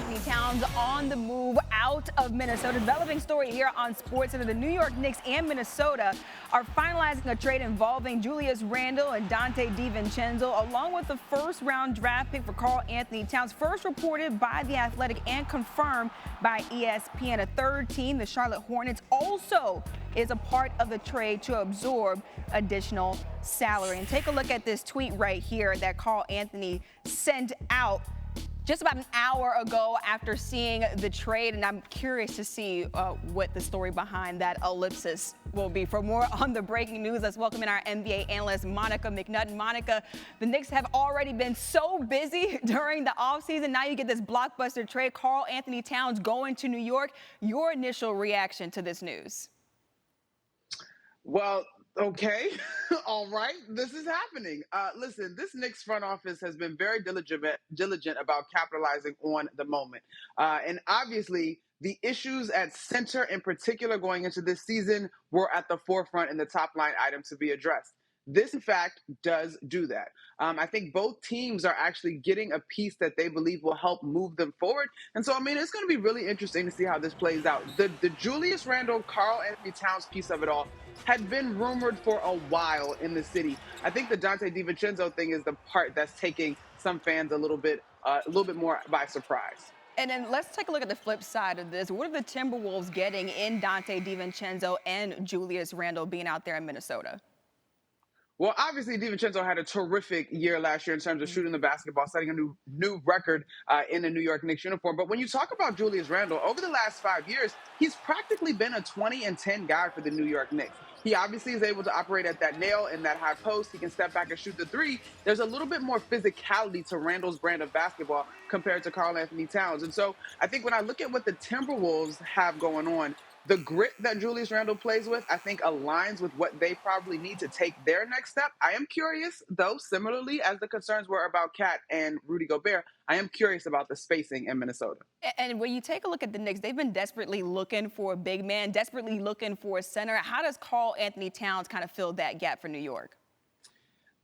Karl-Anthony Towns on the move out of Minnesota. Developing story here on SportsCenter. The New York Knicks and Minnesota are finalizing a trade involving Julius Randle and Donte DiVincenzo, along with the first-round draft pick for Karl-Anthony Towns. First reported by The Athletic and confirmed by ESPN. A third team, the Charlotte Hornets, also is a part of the trade to absorb additional salary. And take a look at this tweet right here that Karl-Anthony sent out just about an hour ago after seeing the trade, and I'm curious to see what the story behind that ellipsis will be. For more on the breaking news, let's welcome in our NBA analyst, Monica McNutt. Monica, the Knicks have already been so busy during the offseason. Now you get this blockbuster trade, Karl-Anthony Towns going to New York. Your initial reaction to this news? Well, okay. All right. This is happening. Listen, this Knicks front office has been very diligent about capitalizing on the moment. And obviously, the issues at center in particular going into this season were at the forefront and the top line item to be addressed. This, in fact, does do that. I think both teams are actually getting a piece that they believe will help move them forward. And so, I mean, it's going to be really interesting to see how this plays out. The Julius Randle, Karl-Anthony Towns piece of it all had been rumored for a while in the city. I think the Donte DiVincenzo thing is the part that's taking some fans a little bit more by surprise. And then let's take a look at the flip side of this. What are the Timberwolves getting in Donte DiVincenzo and Julius Randle being out there in Minnesota? Well, obviously, DiVincenzo had a terrific year last year in terms of shooting the basketball, setting a new record in the New York Knicks uniform. But when you talk about Julius Randle, over the last 5 years, he's practically been a 20-10 guy for the New York Knicks. He obviously is able to operate at that nail in that high post. He can step back and shoot the three. There's a little bit more physicality to Randle's brand of basketball compared to Karl-Anthony Towns. And so I think when I look at what the Timberwolves have going on, the grit that Julius Randle plays with, I think, aligns with what they probably need to take their next step. I am curious, though, similarly as the concerns were about Cat and Rudy Gobert, I am curious about the spacing in Minnesota. And when you take a look at the Knicks, they've been desperately looking for a big man, desperately looking for a center. How does Karl-Anthony Towns kind of fill that gap for New York?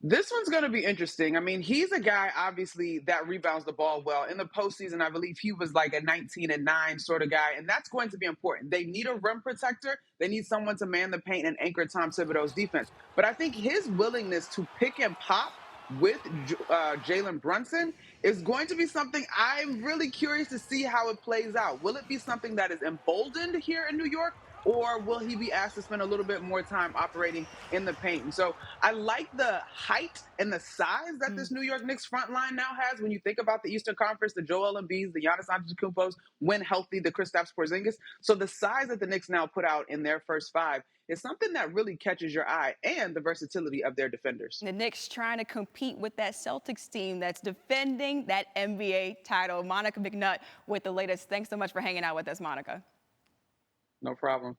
This one's going to be interesting. I mean, he's a guy, obviously, that rebounds the ball well. In the postseason, I believe he was like a 19-9 sort of guy, and that's going to be important. They need a rim protector. They need someone to man the paint and anchor Tom Thibodeau's defense. But I think his willingness to pick and pop with Jalen Brunson is going to be something I'm really curious to see how it plays out. Will it be something that is emboldened here in New York? Or will he be asked to spend a little bit more time operating in the paint? And so I like the height and the size that this New York Knicks front line now has. When you think about the Eastern Conference, the Joel Embiids, the Giannis Antetokounmpos, when healthy, the Kristaps Porzingis. So the size that the Knicks now put out in their first five is something that really catches your eye, and the versatility of their defenders. The Knicks trying to compete with that Celtics team that's defending that NBA title. Monica McNutt with the latest. Thanks so much for hanging out with us, Monica. No problem.